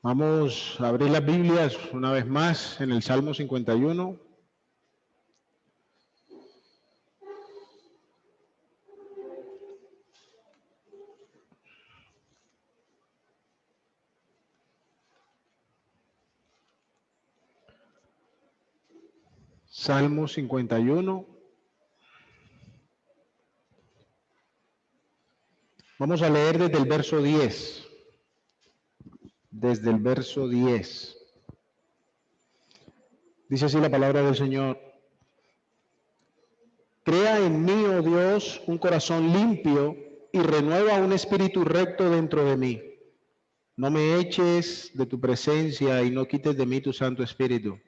Vamos a abrir las Biblias una vez más en el Salmo 51. Salmo 51. Vamos a leer desde el verso 10. Desde el verso 10. Dice así la palabra del Señor. Crea en mí, oh Dios, un corazón limpio y renueva un espíritu recto dentro de mí. No me eches de tu presencia y no quites de mí tu Santo Espíritu.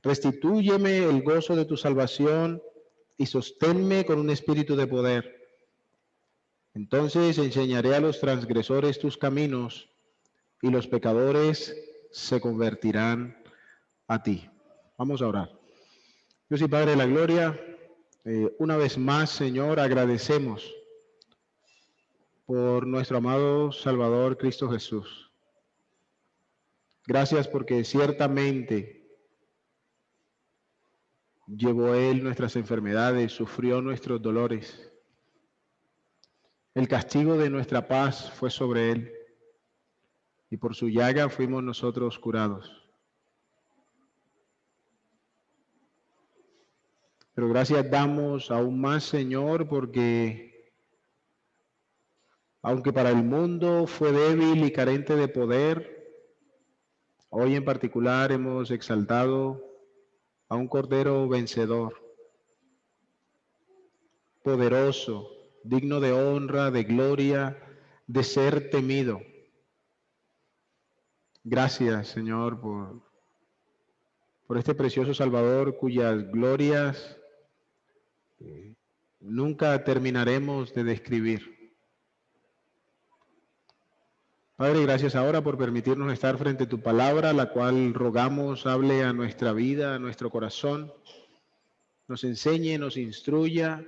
Restitúyeme el gozo de tu salvación y sosténme con un espíritu de poder. Entonces enseñaré a los transgresores tus caminos y los pecadores se convertirán a ti. Vamos a orar. Dios y Padre de la gloria, una vez más, Señor, agradecemos por nuestro amado Salvador Cristo Jesús. Gracias porque ciertamente llevó Él nuestras enfermedades, sufrió nuestros dolores. El castigo de nuestra paz fue sobre Él y por su llaga fuimos nosotros curados. Pero gracias damos aún más, Señor, porque aunque para el mundo fue débil y carente de poder, hoy en particular hemos exaltado a un Cordero vencedor, poderoso, digno de honra, de gloria, de ser temido. Gracias, Señor, por este precioso Salvador cuyas glorias nunca terminaremos de describir. Padre, gracias ahora por permitirnos estar frente a tu palabra, la cual rogamos hable a nuestra vida, a nuestro corazón, nos enseñe, nos instruya,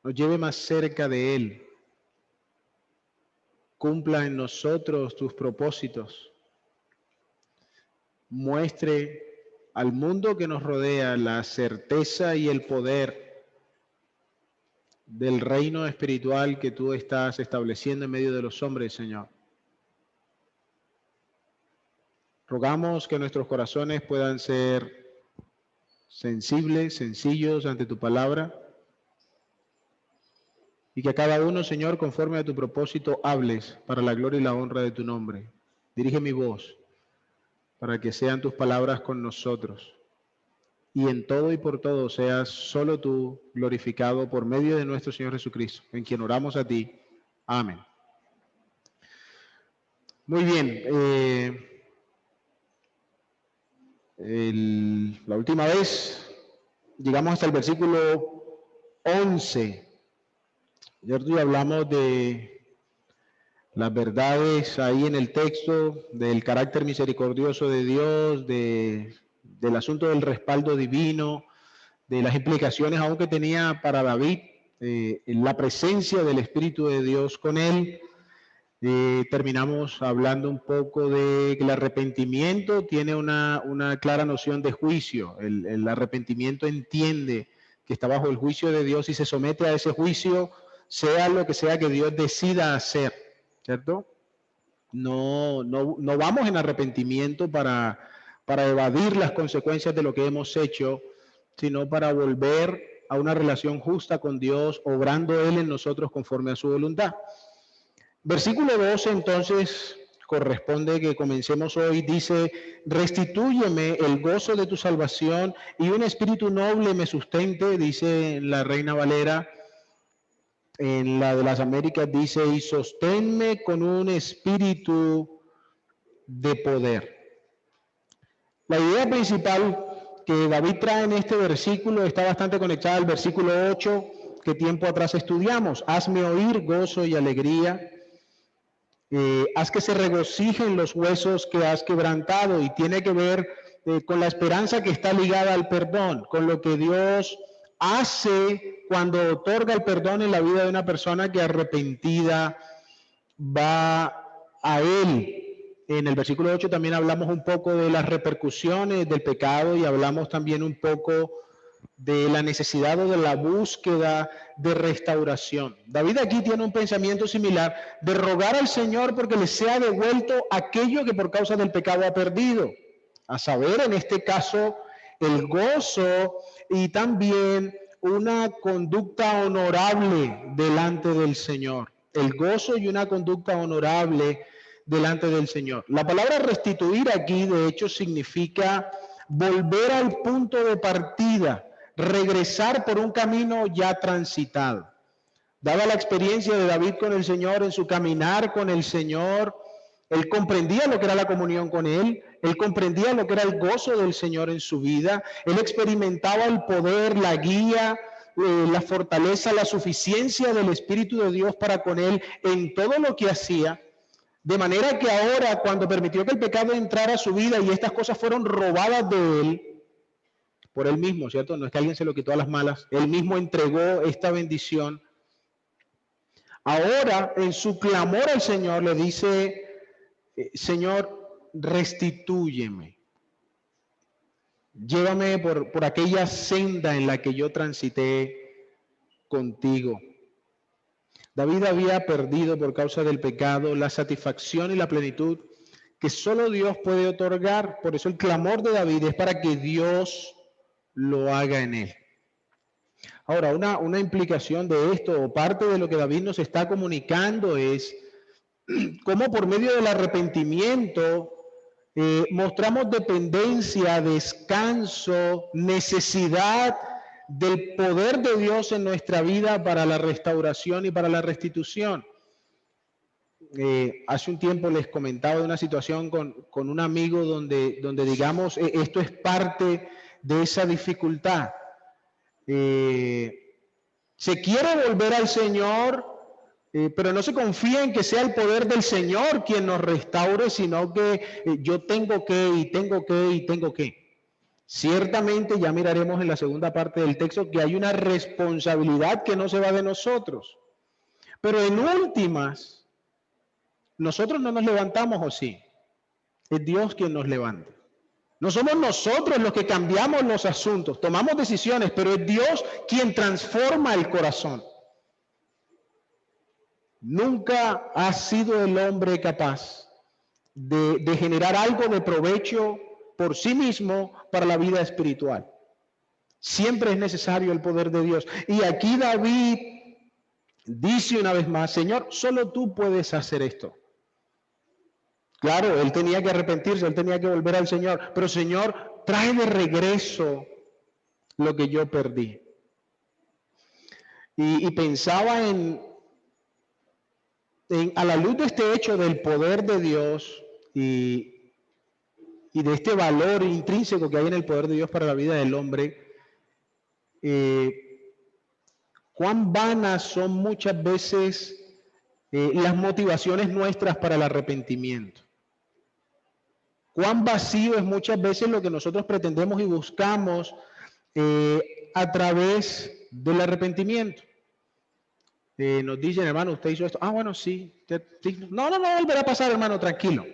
nos lleve más cerca de Él, cumpla en nosotros tus propósitos, muestre al mundo que nos rodea la certeza y el poder del reino espiritual que tú estás estableciendo en medio de los hombres, Señor. Rogamos que nuestros corazones puedan ser sensibles, sencillos ante tu palabra, y que a cada uno, Señor, conforme a tu propósito, hables para la gloria y la honra de tu nombre. Dirige mi voz para que sean tus palabras con nosotros. Y en todo y por todo seas solo tú glorificado por medio de nuestro Señor Jesucristo, en quien oramos a ti. Amén. Muy bien. La última vez llegamos hasta el versículo 11. Ayer tú hablamos de las verdades ahí en el texto, del carácter misericordioso de Dios, del asunto del respaldo divino, de las implicaciones aún que tenía para David, la presencia del Espíritu de Dios con él. Terminamos hablando un poco de que el arrepentimiento tiene una clara noción de juicio. El arrepentimiento entiende que está bajo el juicio de Dios y se somete a ese juicio, sea lo que sea que Dios decida hacer, ¿cierto? No vamos en arrepentimiento para evadir las consecuencias de lo que hemos hecho, sino para volver a una relación justa con Dios, obrando Él en nosotros conforme a su voluntad. Versículo 12, entonces, corresponde que comencemos hoy, dice, restitúyeme el gozo de tu salvación y un espíritu noble me sustente, dice la Reina Valera. En la de las Américas dice, y sosténme con un espíritu de poder. La idea principal que David trae en este versículo está bastante conectada al versículo 8 que tiempo atrás estudiamos. Hazme oír gozo y alegría. Haz que se regocijen los huesos que has quebrantado, y tiene que ver con la esperanza que está ligada al perdón, con lo que Dios hace cuando otorga el perdón en la vida de una persona que arrepentida va a Él. En el versículo 8 también hablamos un poco de las repercusiones del pecado y hablamos también un poco de la necesidad o de la búsqueda de restauración. David aquí tiene un pensamiento similar de rogar al Señor porque le sea devuelto aquello que por causa del pecado ha perdido. A saber, en este caso, el gozo y también una conducta honorable delante del Señor. El gozo y una conducta honorable delante del Señor. La palabra restituir aquí, de hecho, significa volver al punto de partida, regresar por un camino ya transitado. Dada la experiencia de David con el Señor, en su caminar con el Señor, él comprendía lo que era la comunión con Él, él comprendía lo que era el gozo del Señor en su vida, él experimentaba el poder, la guía, la fortaleza, la suficiencia del Espíritu de Dios para con él en todo lo que hacía. De manera que ahora, cuando permitió que el pecado entrara a su vida y estas cosas fueron robadas de él, por él mismo, ¿cierto? No es que alguien se lo quitó a las malas, él mismo entregó esta bendición. Ahora, en su clamor al Señor, le dice, Señor, restitúyeme. Llévame por aquella senda en la que yo transité contigo. David había perdido por causa del pecado la satisfacción y la plenitud que solo Dios puede otorgar. Por eso el clamor de David es para que Dios lo haga en él. Ahora, una implicación de esto, o parte de lo que David nos está comunicando, es cómo por medio del arrepentimiento mostramos dependencia, descanso, necesidad del poder de Dios en nuestra vida para la restauración y para la restitución. Hace un tiempo les comentaba de una situación con un amigo donde digamos, esto es parte de esa dificultad. Se quiere volver al Señor, pero no se confía en que sea el poder del Señor quien nos restaure, sino que yo tengo que. Ciertamente, ya miraremos en la segunda parte del texto que hay una responsabilidad que no se va de nosotros. Pero en últimas, nosotros no nos levantamos, ¿o sí? Es Dios quien nos levanta. No somos nosotros los que cambiamos los asuntos, tomamos decisiones, pero es Dios quien transforma el corazón. Nunca ha sido el hombre capaz de generar algo de provecho por sí mismo para la vida espiritual. Siempre es necesario el poder de Dios. Y aquí David dice una vez más, Señor, solo tú puedes hacer esto. Claro, él tenía que arrepentirse, él tenía que volver al Señor, pero Señor, trae de regreso lo que yo perdí. Y pensaba a la luz de este hecho del poder de Dios y de este valor intrínseco que hay en el poder de Dios para la vida del hombre, cuán vanas son muchas veces las motivaciones nuestras para el arrepentimiento. Cuán vacío es muchas veces lo que nosotros pretendemos y buscamos a través del arrepentimiento. Nos dicen, hermano, usted hizo esto. Ah, bueno, sí. No volverá a pasar, hermano, tranquilo.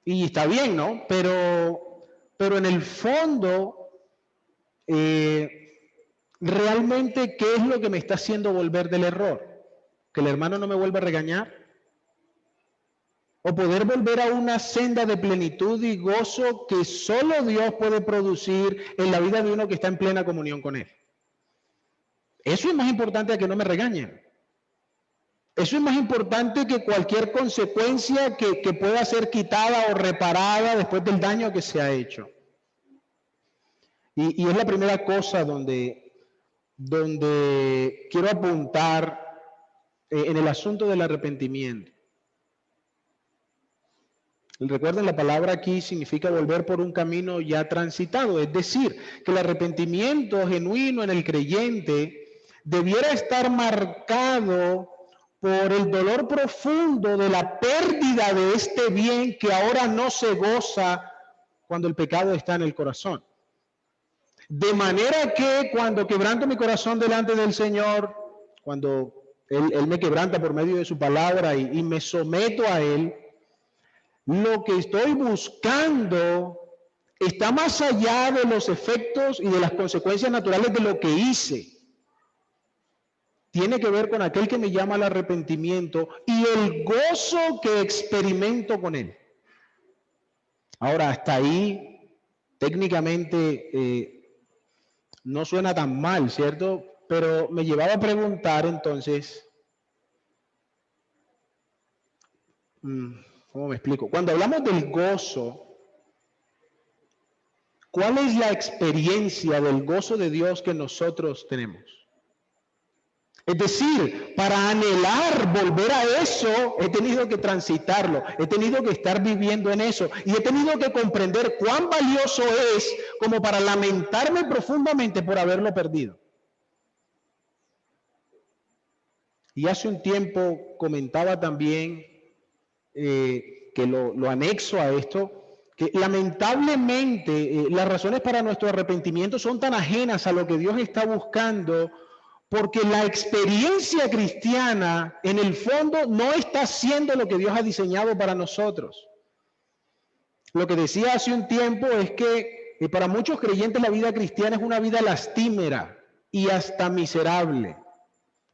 Y está bien, ¿no? Pero en el fondo, realmente, ¿qué es lo que me está haciendo volver del error? ¿Que el hermano no me vuelva a regañar? ¿O poder volver a una senda de plenitud y gozo que solo Dios puede producir en la vida de uno que está en plena comunión con Él? Eso es más importante a que no me regañen. Eso es más importante que cualquier consecuencia que pueda ser quitada o reparada después del daño que se ha hecho. Y es la primera cosa donde quiero apuntar en el asunto del arrepentimiento. Recuerden, la palabra aquí significa volver por un camino ya transitado, es decir, que el arrepentimiento genuino en el creyente debiera estar marcado por el dolor profundo de la pérdida de este bien que ahora no se goza cuando el pecado está en el corazón. De manera que cuando quebranto mi corazón delante del Señor, cuando Él me quebranta por medio de su palabra y me someto a Él, Lo que estoy buscando está más allá de los efectos y de las consecuencias naturales de lo que hice. Tiene que ver con aquel que me llama al arrepentimiento y el gozo que experimento con él. Ahora, hasta ahí, técnicamente, no suena tan mal, ¿cierto? Pero me llevaba a preguntar entonces, ¿cómo me explico? Cuando hablamos del gozo, ¿cuál es la experiencia del gozo de Dios que nosotros tenemos? Es decir, para anhelar volver a eso, he tenido que transitarlo, he tenido que estar viviendo en eso y he tenido que comprender cuán valioso es como para lamentarme profundamente por haberlo perdido. Y hace un tiempo comentaba también que lo anexo a esto, que lamentablemente las razones para nuestro arrepentimiento son tan ajenas a lo que Dios está buscando, porque la experiencia cristiana en el fondo no está haciendo lo que Dios ha diseñado para nosotros. Lo que decía hace un tiempo es que para muchos creyentes la vida cristiana es una vida lastimera y hasta miserable.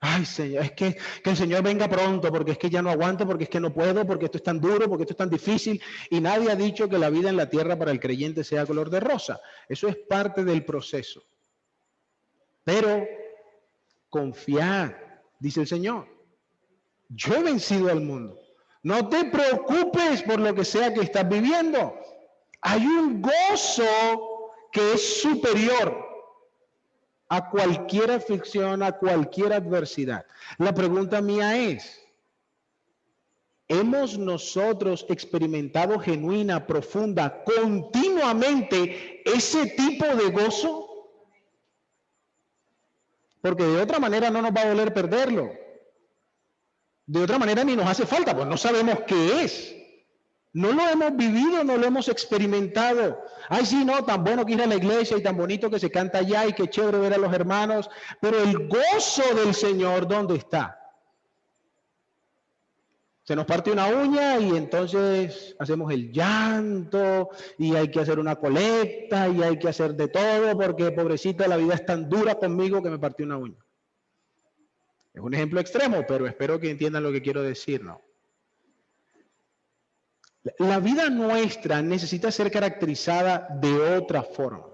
Ay, Señor, es que el Señor venga pronto, porque es que ya no aguanto, porque es que no puedo, porque esto es tan duro, porque esto es tan difícil. Y nadie ha dicho que la vida en la tierra para el creyente sea color de rosa. Eso es parte del proceso. Pero confiad, dice el Señor. Yo he vencido al mundo. No te preocupes por lo que sea que estás viviendo. Hay un gozo que es superior a cualquier aflicción, a cualquier adversidad. La pregunta mía es, ¿hemos nosotros experimentado genuina, profunda, continuamente ese tipo de gozo? Porque de otra manera no nos va a doler perderlo. De otra manera ni nos hace falta, pues no sabemos qué es. No lo hemos vivido, no lo hemos experimentado. Ay, sí, no, tan bueno que ir a la iglesia y tan bonito que se canta allá y qué chévere ver a los hermanos. Pero el gozo del Señor, ¿dónde está? Se nos parte una uña y entonces hacemos el llanto y hay que hacer una colecta y hay que hacer de todo porque pobrecita la vida es tan dura conmigo que me partió una uña. Es un ejemplo extremo, pero espero que entiendan lo que quiero decir, ¿no? La vida nuestra necesita ser caracterizada de otra forma.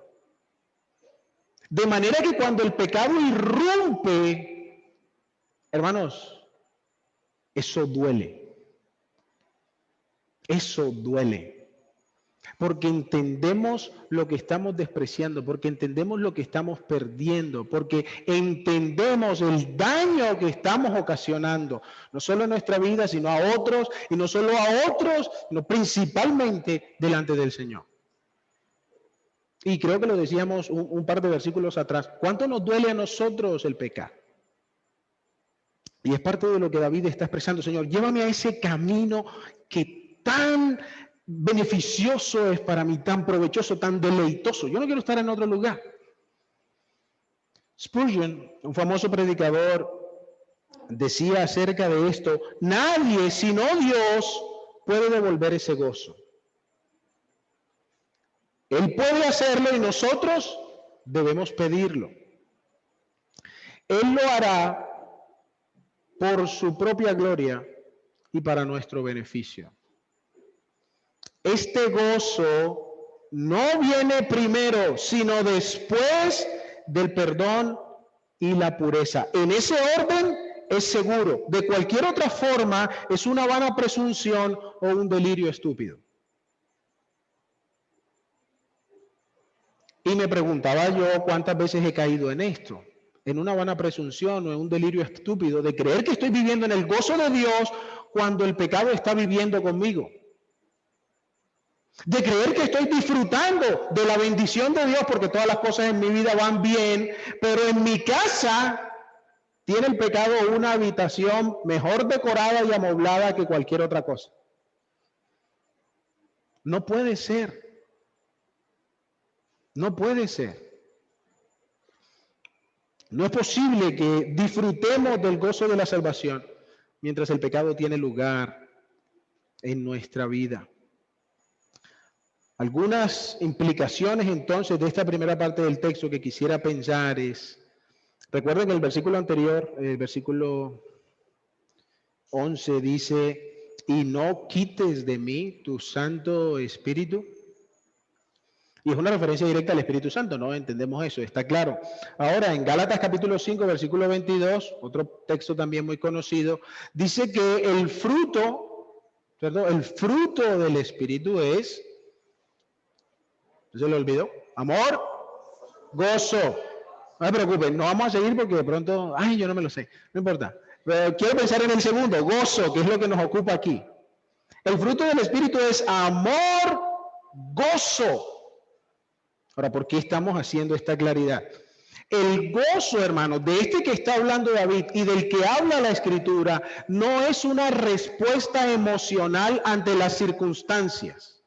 De manera que cuando el pecado irrumpe, hermanos, eso duele. Eso duele. Porque entendemos lo que estamos despreciando, porque entendemos lo que estamos perdiendo, porque entendemos el daño que estamos ocasionando, no solo en nuestra vida, sino a otros, y no solo a otros, sino principalmente delante del Señor. Y creo que lo decíamos un par de versículos atrás. ¿Cuánto nos duele a nosotros el pecado? Y es parte de lo que David está expresando. Señor, llévame a ese camino que tan beneficioso es para mí, tan provechoso, tan deleitoso. Yo no quiero estar en otro lugar. Spurgeon, un famoso predicador, decía acerca de esto: nadie sino Dios puede devolver ese gozo. Él puede hacerlo y nosotros debemos pedirlo. Él lo hará por su propia gloria y para nuestro beneficio. Este gozo no viene primero, sino después del perdón y la pureza. En ese orden es seguro. De cualquier otra forma es una vana presunción o un delirio estúpido. Y me preguntaba yo cuántas veces he caído en esto, en una vana presunción o en un delirio estúpido de creer que estoy viviendo en el gozo de Dios cuando el pecado está viviendo conmigo. De creer que estoy disfrutando de la bendición de Dios porque todas las cosas en mi vida van bien, pero en mi casa tiene el pecado una habitación mejor decorada y amoblada que cualquier otra cosa. No puede ser. No puede ser. No es posible que disfrutemos del gozo de la salvación mientras el pecado tiene lugar en nuestra vida. Algunas implicaciones entonces de esta primera parte del texto que quisiera pensar es, recuerden el versículo anterior, el versículo 11 dice, y no quites de mí tu Santo Espíritu. Y es una referencia directa al Espíritu Santo, ¿no? Entendemos eso, está claro. Ahora, en Gálatas capítulo 5, versículo 22, otro texto también muy conocido, dice que el fruto, perdón, el fruto del Espíritu es, ¿se lo olvidó? Amor, gozo. No se preocupen, no vamos a seguir porque de pronto, ay, yo no me lo sé, no importa. Pero quiero pensar en el segundo, gozo, que es lo que nos ocupa aquí. El fruto del Espíritu es amor, gozo. Ahora, ¿por qué estamos haciendo esta claridad? El gozo, hermanos, de este que está hablando David y del que habla la Escritura, no es una respuesta emocional ante las circunstancias.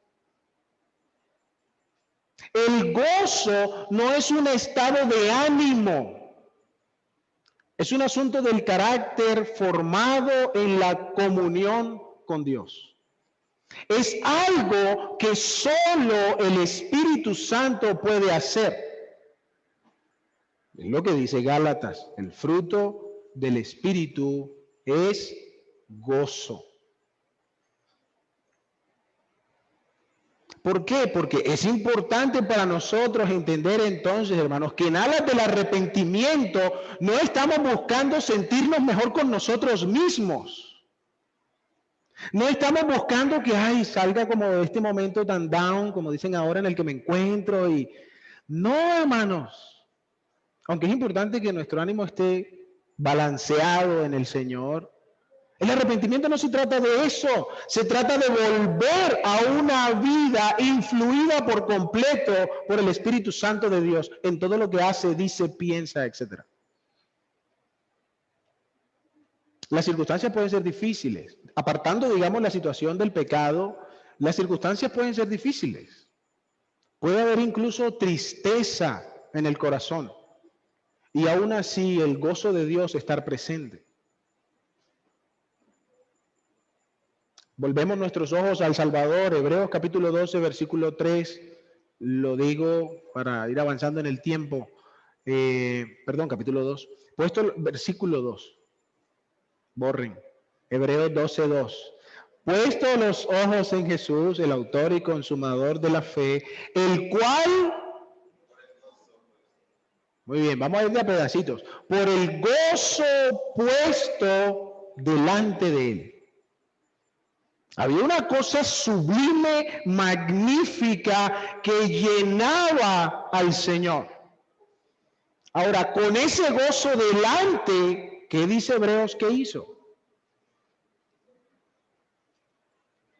El gozo no es un estado de ánimo. Es un asunto del carácter formado en la comunión con Dios. Es algo que solo el Espíritu Santo puede hacer. Es lo que dice Gálatas, el fruto del Espíritu es gozo. ¿Por qué? Porque es importante para nosotros entender entonces, hermanos, que en alas del arrepentimiento no estamos buscando sentirnos mejor con nosotros mismos. No estamos buscando que, ay, salga como de este momento tan down, como dicen ahora, en el que me encuentro. Y no, hermanos. Aunque es importante que nuestro ánimo esté balanceado en el Señor. El arrepentimiento no se trata de eso. Se trata de volver a una vida influida por completo por el Espíritu Santo de Dios en todo lo que hace, dice, piensa, etc. Las circunstancias pueden ser difíciles. Apartando, digamos, la situación del pecado, las circunstancias pueden ser difíciles. Puede haber incluso tristeza en el corazón. Y aún así el gozo de Dios estar presente. Volvemos nuestros ojos al Salvador, Hebreos capítulo 12, versículo 3. Lo digo para ir avanzando en el tiempo. Capítulo 2. Puesto el versículo 2. Borren. Hebreos 12, 2. Puesto los ojos en Jesús, el autor y consumador de la fe, el cual... Muy bien, vamos a ir de a pedacitos. Por el gozo puesto delante de él. Había una cosa sublime, magnífica, que llenaba al Señor. Ahora, con ese gozo delante, ¿qué dice Hebreos que hizo?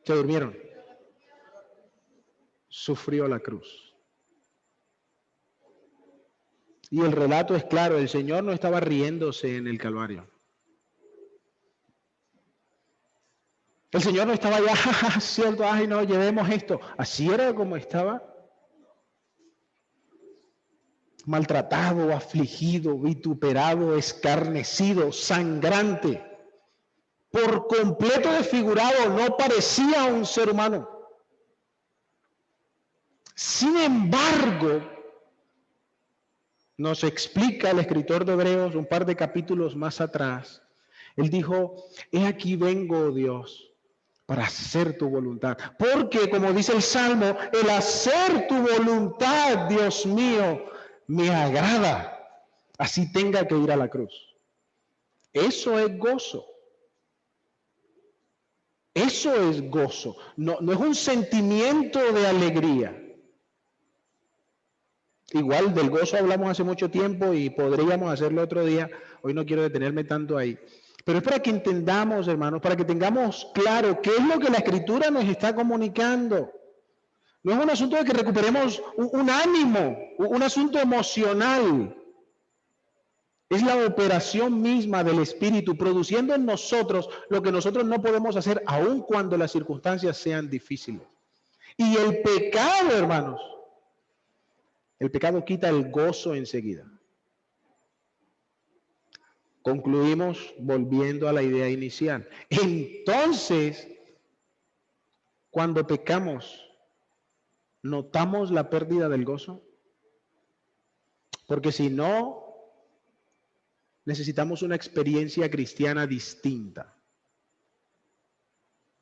Se durmieron. Sufrió la cruz. Y el relato es claro, el Señor no estaba riéndose en el Calvario. El Señor no estaba ya, cierto, ay no, llevemos esto. Así era como estaba. Maltratado, afligido, vituperado, escarnecido, sangrante. Por completo desfigurado, no parecía un ser humano. Sin embargo, nos explica el escritor de Hebreos un par de capítulos más atrás. Él dijo, he aquí vengo, Dios, para hacer tu voluntad. Porque, como dice el Salmo, el hacer tu voluntad, Dios mío, me agrada. Así tenga que ir a la cruz. Eso es gozo. Eso es gozo. No es un sentimiento de alegría. Igual del gozo hablamos hace mucho tiempo y podríamos hacerlo otro día. Hoy no quiero detenerme tanto ahí. Pero es para que entendamos, hermanos, para que tengamos claro qué es lo que la Escritura nos está comunicando. No es un asunto de que recuperemos un ánimo, un asunto emocional. Es la operación misma del Espíritu produciendo en nosotros lo que nosotros no podemos hacer aun cuando las circunstancias sean difíciles. Y el pecado, hermanos, el pecado quita el gozo enseguida. Concluimos volviendo a la idea inicial. Entonces, cuando pecamos, ¿Notamos la pérdida del gozo? Porque si no, necesitamos una experiencia cristiana distinta.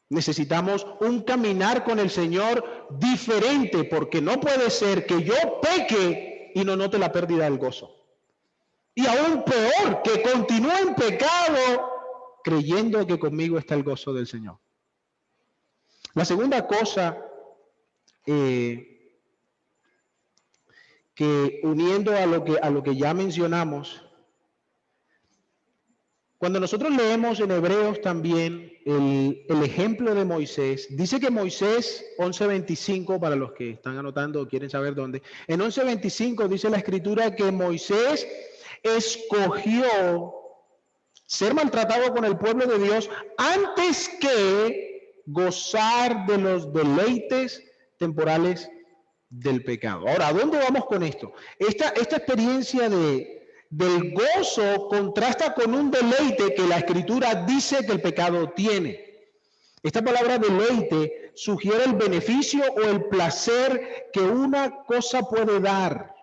Necesitamos un caminar con el Señor diferente, porque no puede ser que yo peque y no note la pérdida del gozo. Y aún peor, que continúe en pecado creyendo que conmigo está el gozo del Señor. La segunda cosa que uniendo a lo que ya mencionamos, cuando nosotros leemos en Hebreos también el ejemplo de Moisés, dice que Moisés, 11:25, para los que están anotando o quieren saber dónde, en 11:25 dice la Escritura que Moisés escogió ser maltratado con el pueblo de Dios antes que gozar de los deleites temporales del pecado. Ahora, ¿a dónde vamos con esto? Esta experiencia del gozo contrasta con un deleite que la Escritura dice que el pecado tiene. Esta palabra deleite sugiere el beneficio o el placer que una cosa puede dar.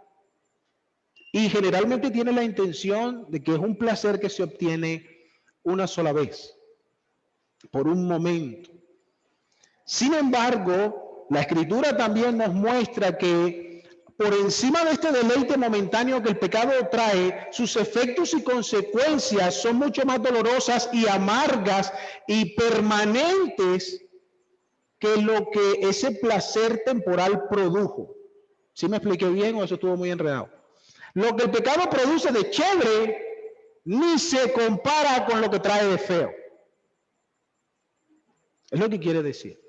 Y generalmente tiene la intención de que es un placer que se obtiene una sola vez, por un momento. Sin embargo, la Escritura también nos muestra que por encima de este deleite momentáneo que el pecado trae, sus efectos y consecuencias son mucho más dolorosas y amargas y permanentes que lo que ese placer temporal produjo. ¿Sí me expliqué bien o eso estuvo muy enredado? Lo que el pecado produce de chévere ni se compara con lo que trae de feo. Es lo que quiere decir.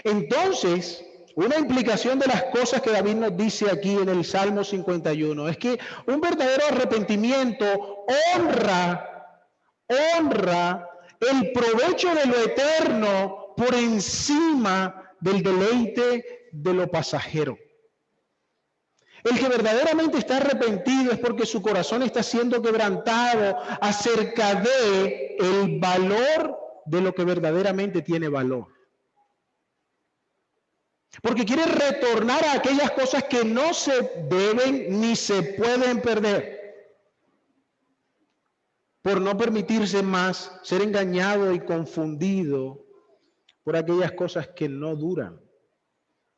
Entonces, una implicación de las cosas que David nos dice aquí en el Salmo 51 es que un verdadero arrepentimiento honra el provecho de lo eterno por encima del deleite de lo pasajero. El que verdaderamente está arrepentido es porque su corazón está siendo quebrantado acerca de el valor de lo que verdaderamente tiene valor. Porque quiere retornar a aquellas cosas que no se deben ni se pueden perder. Por no permitirse más ser engañado y confundido por aquellas cosas que no duran.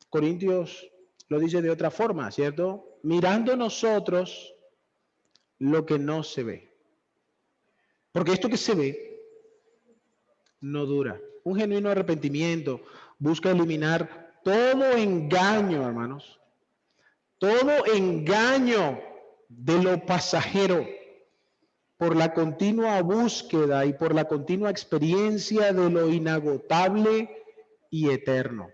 Corintios lo dice de otra forma, ¿cierto? Mirando nosotros lo que no se ve. Porque esto que se ve no dura. Un genuino arrepentimiento busca eliminar todo engaño, hermanos. Todo engaño de lo pasajero por la continua búsqueda y por la continua experiencia de lo inagotable y eterno.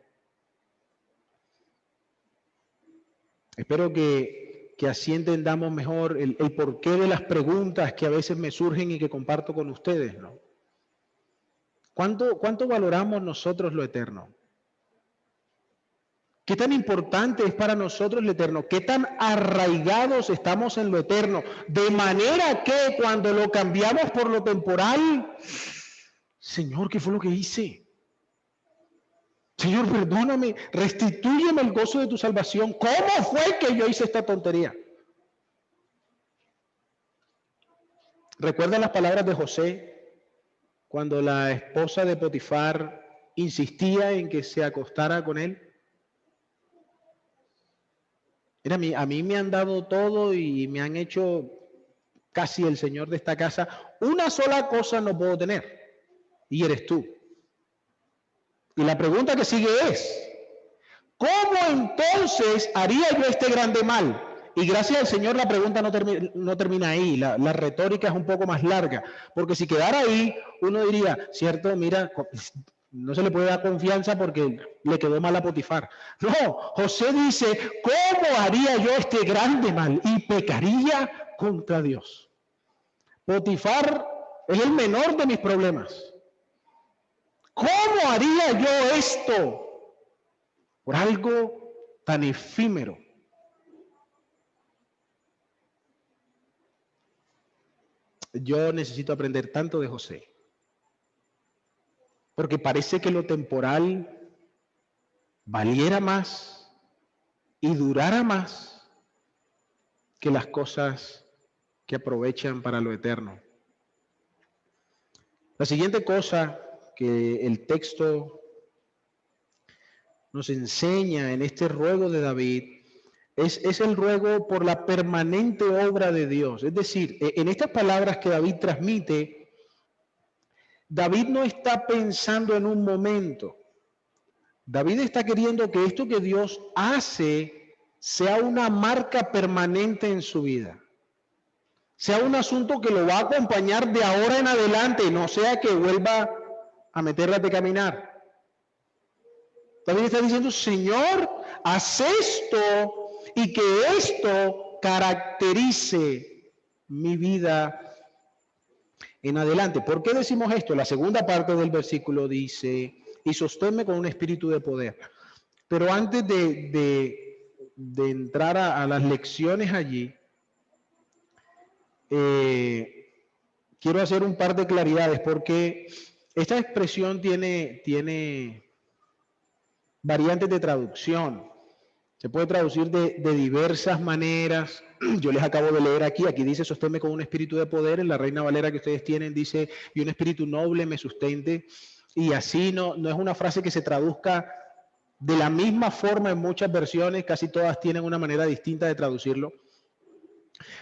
Espero que así entendamos mejor el porqué de las preguntas que a veces me surgen y que comparto con ustedes, ¿no? ¿Cuánto valoramos nosotros lo eterno? ¿Qué tan importante es para nosotros lo eterno? ¿Qué tan arraigados estamos en lo eterno? De manera que cuando lo cambiamos por lo temporal, Señor, ¿qué fue lo que hice? Señor, perdóname, restitúyeme el gozo de tu salvación. ¿Cómo fue que yo hice esta tontería? ¿Recuerdan las palabras de José cuando la esposa de Potifar insistía en que se acostara con él? Mira, a mí me han dado todo y me han hecho casi el señor de esta casa. Una sola cosa no puedo tener, y eres tú. Y la pregunta que sigue es, ¿cómo entonces haría yo este grande mal? Y gracias al Señor la pregunta no termina ahí, la retórica es un poco más larga, porque si quedara ahí, uno diría, cierto, mira, no se le puede dar confianza porque le quedó mal a Potifar. No, José dice, ¿cómo haría yo este grande mal? Y pecaría contra Dios. Potifar es el menor de mis problemas. ¿Cómo haría yo esto por algo tan efímero? Yo necesito aprender tanto de José, porque parece que lo temporal valiera más y durara más que las cosas que aprovechan para lo eterno. La siguiente cosa que el texto nos enseña en este ruego de David es el ruego por la permanente obra de Dios. Es decir, en estas palabras que David transmite, David no está pensando en un momento. David está queriendo que esto que Dios hace sea una marca permanente en su vida. Sea un asunto que lo va a acompañar de ahora en adelante, no sea que vuelva a meterla de caminar. David está diciendo, Señor, haz esto y que esto caracterice mi vida en adelante. ¿Por qué decimos esto? La segunda parte del versículo dice, y sosténme con un espíritu de poder. Pero antes de entrar a las lecciones allí, quiero hacer un par de claridades, porque esta expresión tiene variantes de traducción. Se puede traducir de diversas maneras. Yo les acabo de leer aquí dice, sosténme con un espíritu de poder. En la Reina Valera que ustedes tienen dice, y un espíritu noble me sustente. Y así no es una frase que se traduzca de la misma forma en muchas versiones, casi todas tienen una manera distinta de traducirlo.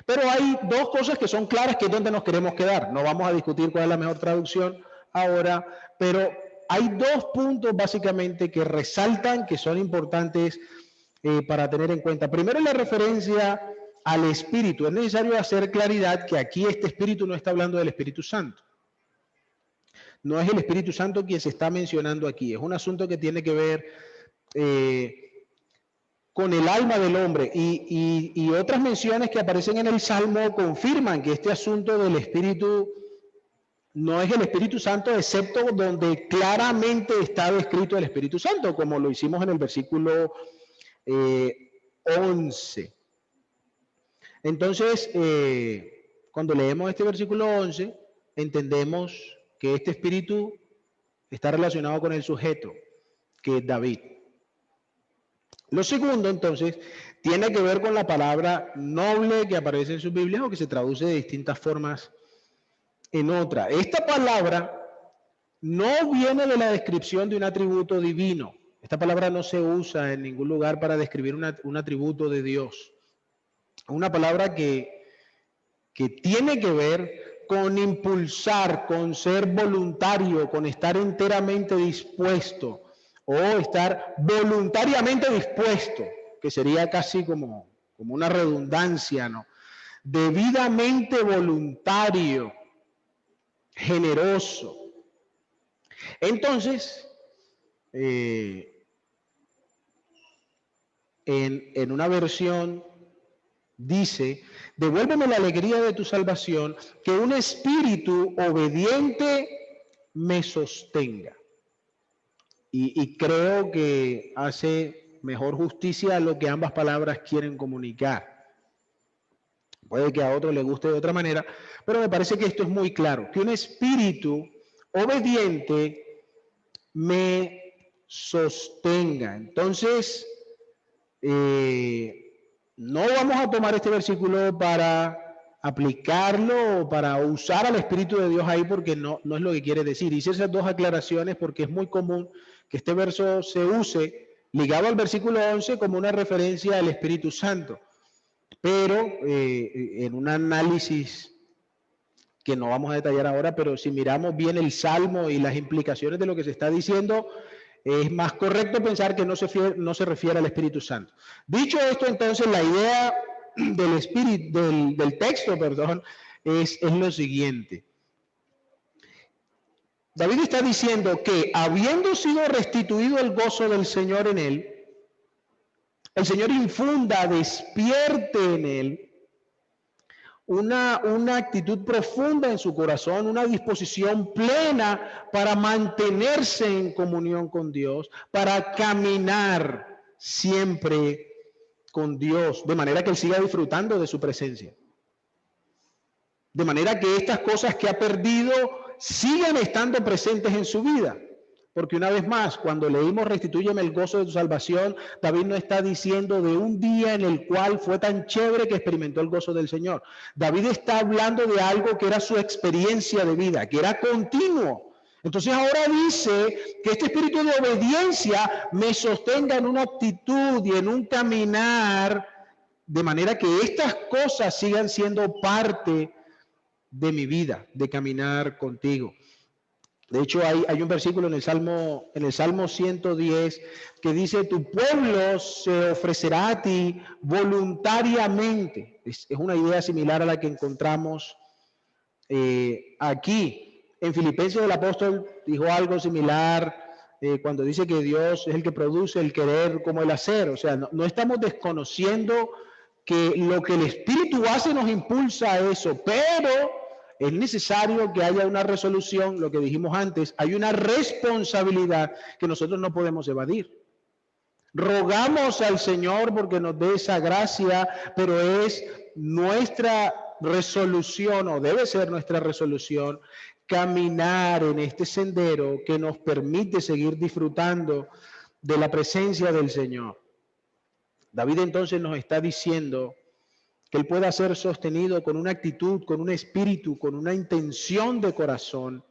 Pero hay dos cosas que son claras, que es donde nos queremos quedar. No vamos a discutir cuál es la mejor traducción ahora, pero hay dos puntos básicamente que resaltan, que son importantes para tener en cuenta. Primero, la referencia al Espíritu. Es necesario hacer claridad que aquí este Espíritu no está hablando del Espíritu Santo. No es el Espíritu Santo quien se está mencionando aquí. Es un asunto que tiene que ver con el alma del hombre. Y otras menciones que aparecen en el Salmo confirman que este asunto del Espíritu no es el Espíritu Santo, excepto donde claramente está descrito el Espíritu Santo, como lo hicimos en el versículo 11. Entonces, cuando leemos este versículo 11, entendemos que este espíritu está relacionado con el sujeto, que es David. Lo segundo, entonces, tiene que ver con la palabra noble que aparece en sus Biblias o que se traduce de distintas formas en otra. Esta palabra no viene de la descripción de un atributo divino. Esta palabra no se usa en ningún lugar para describir un atributo de Dios. Una palabra que tiene que ver con impulsar, con ser voluntario, con estar enteramente dispuesto o estar voluntariamente dispuesto, que sería casi como una redundancia, ¿no? Debidamente voluntario, generoso. Entonces, en una versión dice, devuélveme la alegría de tu salvación, que un espíritu obediente me sostenga. Y creo que hace mejor justicia a lo que ambas palabras quieren comunicar. Puede que a otro le guste de otra manera, pero me parece que esto es muy claro, que un espíritu obediente me sostenga. Entonces, no vamos a tomar este versículo para aplicarlo o para usar al Espíritu de Dios ahí, porque no es lo que quiere decir. Hice esas dos aclaraciones porque es muy común que este verso se use ligado al versículo 11 como una referencia al Espíritu Santo. Pero en un análisis que no vamos a detallar ahora, pero si miramos bien el Salmo y las implicaciones de lo que se está diciendo, es más correcto pensar que no se refiere al Espíritu Santo. Dicho esto, entonces, la idea del texto, es lo siguiente. David está diciendo que, habiendo sido restituido el gozo del Señor en él, el Señor infunda, despierte en él una actitud profunda en su corazón, una disposición plena para mantenerse en comunión con Dios, para caminar siempre con Dios, de manera que él siga disfrutando de su presencia. De manera que estas cosas que ha perdido sigan estando presentes en su vida. Porque una vez más, cuando leímos restitúyeme el gozo de tu salvación, David no está diciendo de un día en el cual fue tan chévere que experimentó el gozo del Señor. David está hablando de algo que era su experiencia de vida, que era continuo. Entonces ahora dice que este espíritu de obediencia me sostenga en una actitud y en un caminar, de manera que estas cosas sigan siendo parte de mi vida, de caminar contigo. De hecho, hay un versículo en el Salmo 110 que dice, tu pueblo se ofrecerá a ti voluntariamente. Es una idea similar a la que encontramos aquí. En Filipenses el apóstol dijo algo similar cuando dice que Dios es el que produce el querer como el hacer. O sea, no estamos desconociendo que lo que el Espíritu hace nos impulsa a eso, pero es necesario que haya una resolución, lo que dijimos antes, hay una responsabilidad que nosotros no podemos evadir. Rogamos al Señor porque nos dé esa gracia, pero es nuestra resolución, o debe ser nuestra resolución, caminar en este sendero que nos permite seguir disfrutando de la presencia del Señor. David entonces nos está diciendo que él pueda ser sostenido con una actitud, con un espíritu, con una intención de corazón,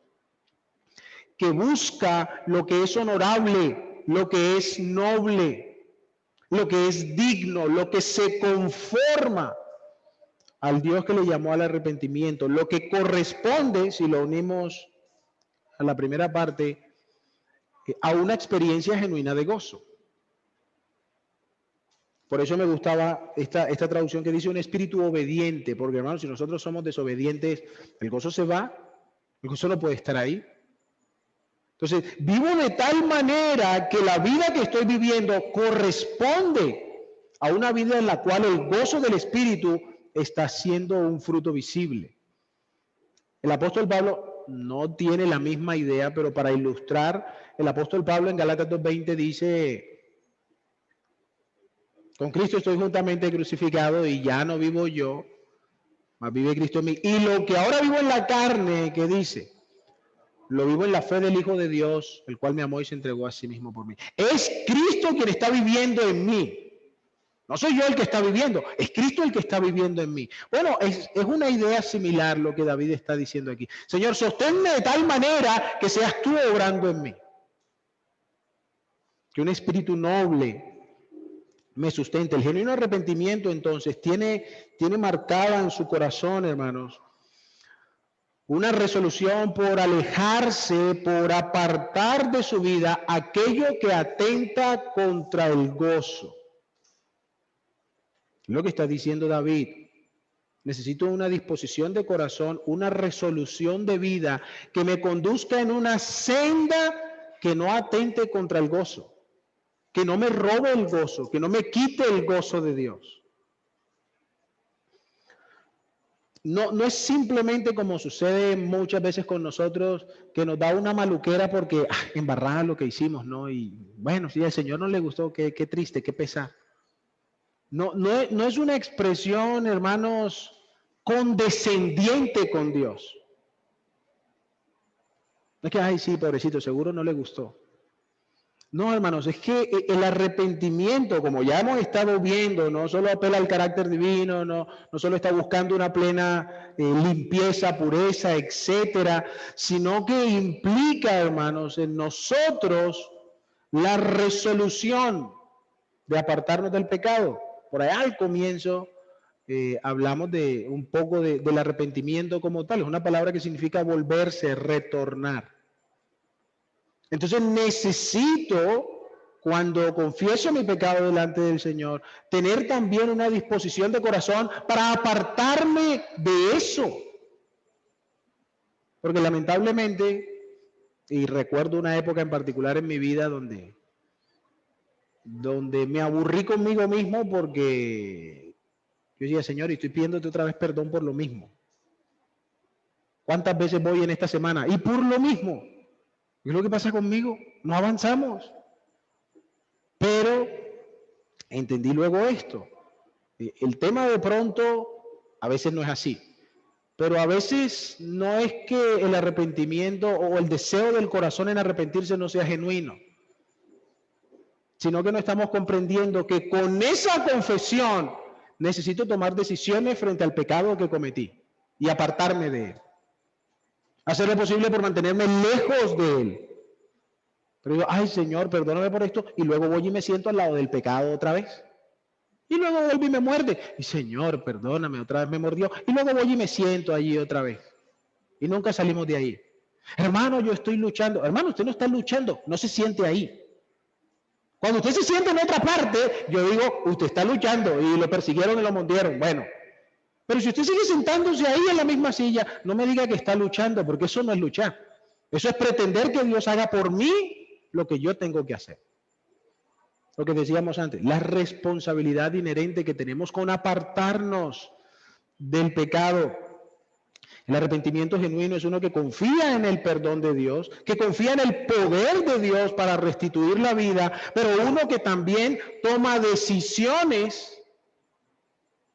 que busca lo que es honorable, lo que es noble, lo que es digno, lo que se conforma al Dios que le llamó al arrepentimiento, lo que corresponde, si lo unimos a la primera parte, a una experiencia genuina de gozo. Por eso me gustaba esta traducción que dice un espíritu obediente, porque hermanos, si nosotros somos desobedientes, el gozo se va, el gozo no puede estar ahí. Entonces, vivo de tal manera que la vida que estoy viviendo corresponde a una vida en la cual el gozo del espíritu está siendo un fruto visible. El apóstol Pablo no tiene la misma idea, pero para ilustrar, el apóstol Pablo en Gálatas 2:20 dice, con Cristo estoy juntamente crucificado y ya no vivo yo, mas vive Cristo en mí. Y lo que ahora vivo en la carne, ¿qué dice? Lo vivo en la fe del Hijo de Dios, el cual me amó y se entregó a sí mismo por mí. Es Cristo quien está viviendo en mí. No soy yo el que está viviendo, es Cristo el que está viviendo en mí. Bueno, es una idea similar lo que David está diciendo aquí. Señor, sosténme de tal manera que seas tú obrando en mí. Que un espíritu noble me sustente. El genuino arrepentimiento, entonces, tiene marcada en su corazón, hermanos, una resolución por alejarse, por apartar de su vida aquello que atenta contra el gozo. Lo que está diciendo David, necesito una disposición de corazón, una resolución de vida que me conduzca en una senda que no atente contra el gozo, que no me robe el gozo, que no me quite el gozo de Dios. No es simplemente como sucede muchas veces con nosotros, que nos da una maluquera porque embarrada lo que hicimos, ¿no? Y bueno, si al Señor no le gustó, qué triste, qué pesar. No es una expresión, hermanos, condescendiente con Dios. No es que, ay, sí, pobrecito, seguro no le gustó. No, hermanos, es que el arrepentimiento, como ya hemos estado viendo, no solo apela al carácter divino, no solo está buscando una plena limpieza, pureza, etcétera, sino que implica, hermanos, en nosotros la resolución de apartarnos del pecado. Por allá al comienzo hablamos de un poco del arrepentimiento como tal. Es una palabra que significa volverse, retornar. Entonces necesito, cuando confieso mi pecado delante del Señor, tener también una disposición de corazón para apartarme de eso. Porque lamentablemente, y recuerdo una época en particular en mi vida donde me aburrí conmigo mismo porque yo decía, Señor, y estoy pidiéndote otra vez perdón por lo mismo. ¿Cuántas veces voy en esta semana? Y por lo mismo. ¿Qué es lo que pasa conmigo? No avanzamos. Pero entendí luego esto. El tema de pronto a veces no es así. Pero a veces no es que el arrepentimiento o el deseo del corazón en arrepentirse no sea genuino, sino que no estamos comprendiendo que con esa confesión necesito tomar decisiones frente al pecado que cometí y apartarme de él. Hacer lo posible por mantenerme lejos de él. Pero digo, ay Señor, perdóname por esto, y luego voy y me siento al lado del pecado otra vez. Y luego vuelve y me muerde. Y Señor, perdóname, otra vez me mordió. Y luego voy y me siento allí otra vez. Y nunca salimos de ahí. Hermano, yo estoy luchando. Hermano, usted no está luchando, no se siente ahí. Cuando usted se siente en otra parte, yo digo, usted está luchando y lo persiguieron y lo mordieron. Bueno, pero si usted sigue sentándose ahí en la misma silla, no me diga que está luchando, porque eso no es luchar. Eso es pretender que Dios haga por mí lo que yo tengo que hacer. Lo que decíamos antes, la responsabilidad inherente que tenemos con apartarnos del pecado. El arrepentimiento genuino es uno que confía en el perdón de Dios, que confía en el poder de Dios para restituir la vida, pero uno que también toma decisiones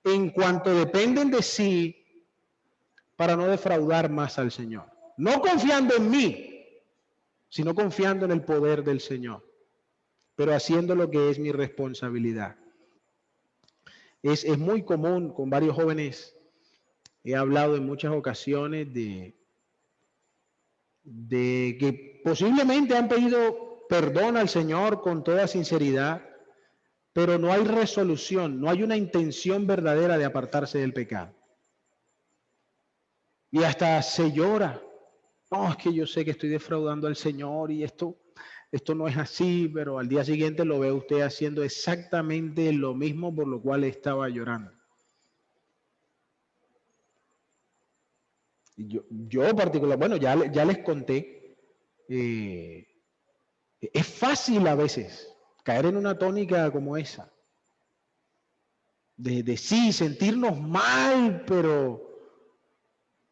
en cuanto dependen de sí para no defraudar más al Señor. No confiando en mí, sino confiando en el poder del Señor, pero haciendo lo que es mi responsabilidad. Es muy común con varios jóvenes, he hablado en muchas ocasiones de que posiblemente han pedido perdón al Señor con toda sinceridad, pero no hay resolución, no hay una intención verdadera de apartarse del pecado. Y hasta se llora. No, es que yo sé que estoy defraudando al Señor y esto no es así, pero al día siguiente lo ve usted haciendo exactamente lo mismo por lo cual estaba llorando. Yo particular, bueno, ya les conté, es fácil a veces caer en una tónica como esa, de sí, sentirnos mal, pero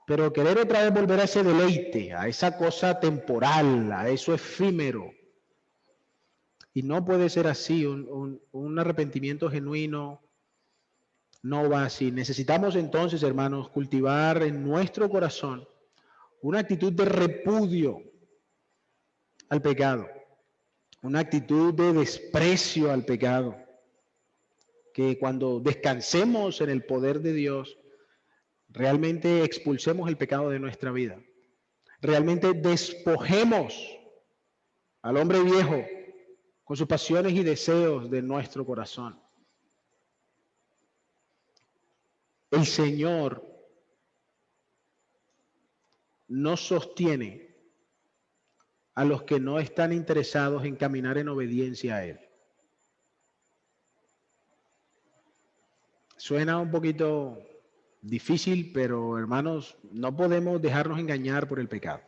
querer otra vez volver a ese deleite, a esa cosa temporal, a eso efímero. Y no puede ser así, un arrepentimiento genuino no va así. Necesitamos entonces, hermanos, cultivar en nuestro corazón una actitud de repudio al pecado, una actitud de desprecio al pecado, que cuando descansemos en el poder de Dios, realmente expulsemos el pecado de nuestra vida, realmente despojemos al hombre viejo con sus pasiones y deseos de nuestro corazón. El Señor no sostiene a los que no están interesados en caminar en obediencia a Él. Suena un poquito difícil, pero hermanos, no podemos dejarnos engañar por el pecado.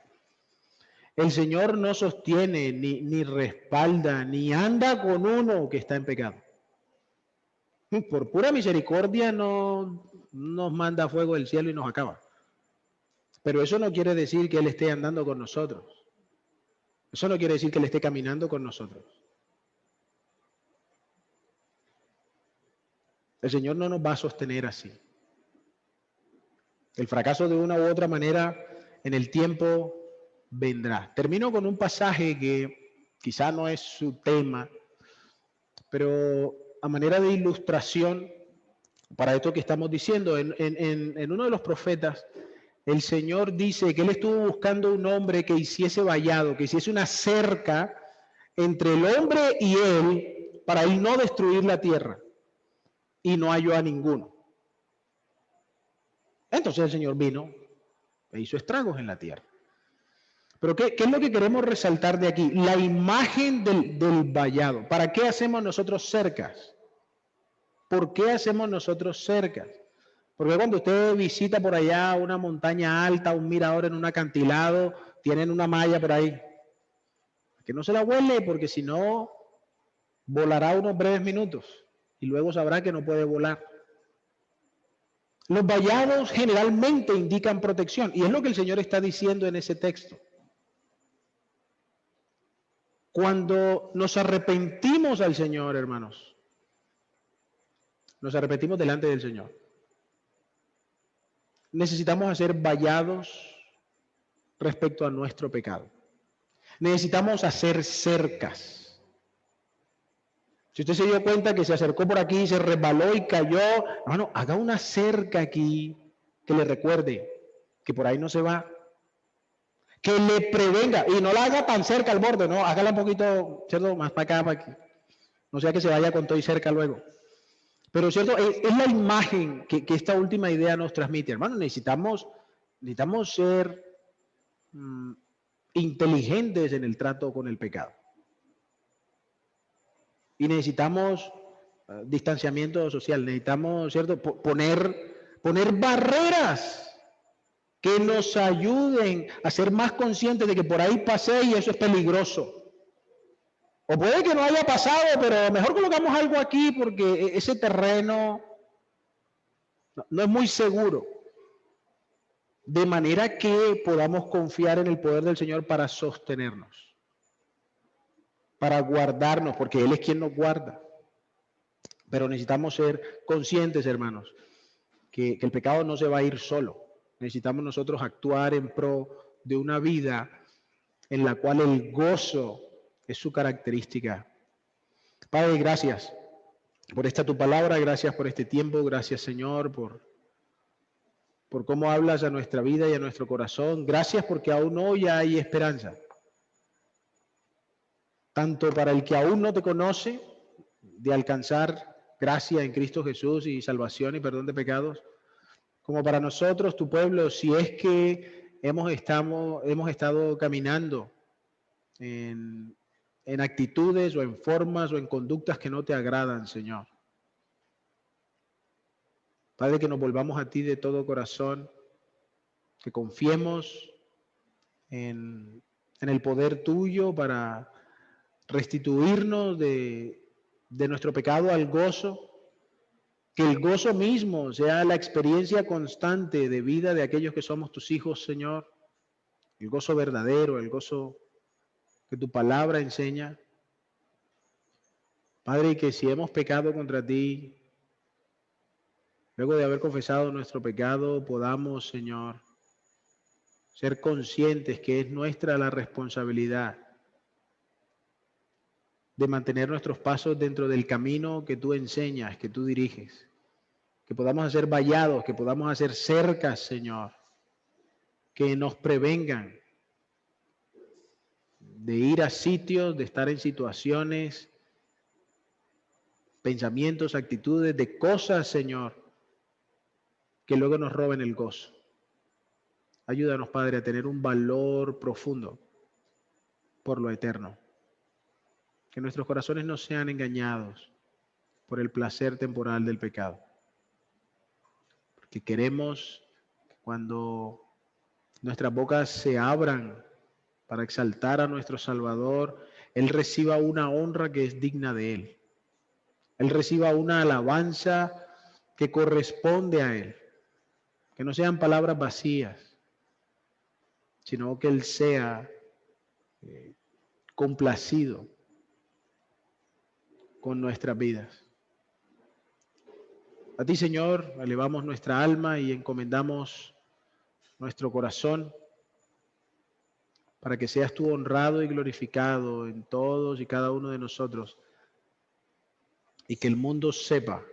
El Señor no sostiene, ni respalda, ni anda con uno que está en pecado. Por pura misericordia no nos manda fuego del cielo y nos acaba. Pero eso no quiere decir que Él esté andando con nosotros. Eso no quiere decir que Él esté caminando con nosotros. El Señor no nos va a sostener así. El fracaso de una u otra manera en el tiempo vendrá. Termino con un pasaje que quizá no es su tema, pero a manera de ilustración para esto que estamos diciendo, en uno de los profetas, el Señor dice que Él estuvo buscando un hombre que hiciese vallado, que hiciese una cerca entre el hombre y Él, para Él no destruir la tierra, y no halló a ninguno. Entonces el Señor vino e hizo estragos en la tierra. Pero ¿qué es lo que queremos resaltar de aquí? La imagen del vallado. ¿Para qué hacemos nosotros cercas? ¿Por qué hacemos nosotros cercas? Porque cuando usted visita por allá una montaña alta, un mirador en un acantilado, tienen una malla por ahí. Que no se la huele, porque si no, volará unos breves minutos y luego sabrá que no puede volar. Los vallados generalmente indican protección, y es lo que el Señor está diciendo en ese texto. Cuando nos arrepentimos al Señor, hermanos, nos arrepentimos delante del Señor. necesitamos ser vallados respecto a nuestro pecado. Necesitamos hacer cercas. Si usted se dio cuenta que se acercó por aquí, se resbaló y cayó, hermano, haga una cerca aquí que le recuerde que por ahí no se va. Que le prevenga, y no la haga tan cerca al borde, no, hágala un poquito, ¿cierto? Más para acá, para que no sea que se vaya con todo y cerca luego. Pero, ¿cierto? Es la imagen que esta última idea nos transmite, hermano. Necesitamos ser inteligentes en el trato con el pecado. Y necesitamos distanciamiento social, necesitamos, ¿cierto? Poner barreras que nos ayuden a ser más conscientes de que por ahí pasé y eso es peligroso. O puede que no haya pasado, pero mejor colocamos algo aquí porque ese terreno no es muy seguro. De manera que podamos confiar en el poder del Señor para sostenernos, para guardarnos, porque Él es quien nos guarda. Pero necesitamos ser conscientes, hermanos, que el pecado no se va a ir solo. Necesitamos nosotros actuar en pro de una vida en la cual el gozo es su característica. Padre, gracias por esta tu palabra, gracias por este tiempo, gracias Señor por cómo hablas a nuestra vida y a nuestro corazón. Gracias porque aún hoy hay esperanza. Tanto para el que aún no te conoce, de alcanzar gracia en Cristo Jesús y salvación y perdón de pecados, como para nosotros, tu pueblo, si es que hemos estado caminando en actitudes o en formas o en conductas que no te agradan, Señor. Padre, que nos volvamos a ti de todo corazón, que confiemos en el poder tuyo para restituirnos de nuestro pecado al gozo, que el gozo mismo sea la experiencia constante de vida de aquellos que somos tus hijos, Señor, el gozo verdadero, el gozo que tu palabra enseña. Padre, y que si hemos pecado contra ti, luego de haber confesado nuestro pecado, podamos, Señor, ser conscientes que es nuestra la responsabilidad de mantener nuestros pasos dentro del camino que tú enseñas, que tú diriges. Que podamos hacer vallados, que podamos hacer cercas, Señor, que nos prevengan de ir a sitios, de estar en situaciones, pensamientos, actitudes, de cosas, Señor, que luego nos roben el gozo. Ayúdanos, Padre, a tener un valor profundo por lo eterno. Que nuestros corazones no sean engañados por el placer temporal del pecado. Porque queremos que cuando nuestras bocas se abran para exaltar a nuestro Salvador, Él reciba una honra que es digna de Él. Él reciba una alabanza que corresponde a Él. Que no sean palabras vacías, sino que Él sea complacido con nuestras vidas. A ti, Señor, elevamos nuestra alma y encomendamos nuestro corazón para que seas tú honrado y glorificado en todos y cada uno de nosotros y que el mundo sepa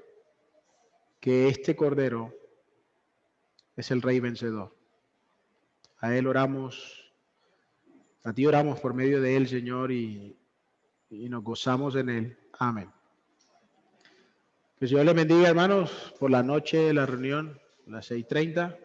que este Cordero es el Rey vencedor. A Él oramos, a ti oramos por medio de Él, Señor, y nos gozamos en Él. Amén. Que el Señor les bendiga, hermanos, por la noche de la reunión, a las 6:30.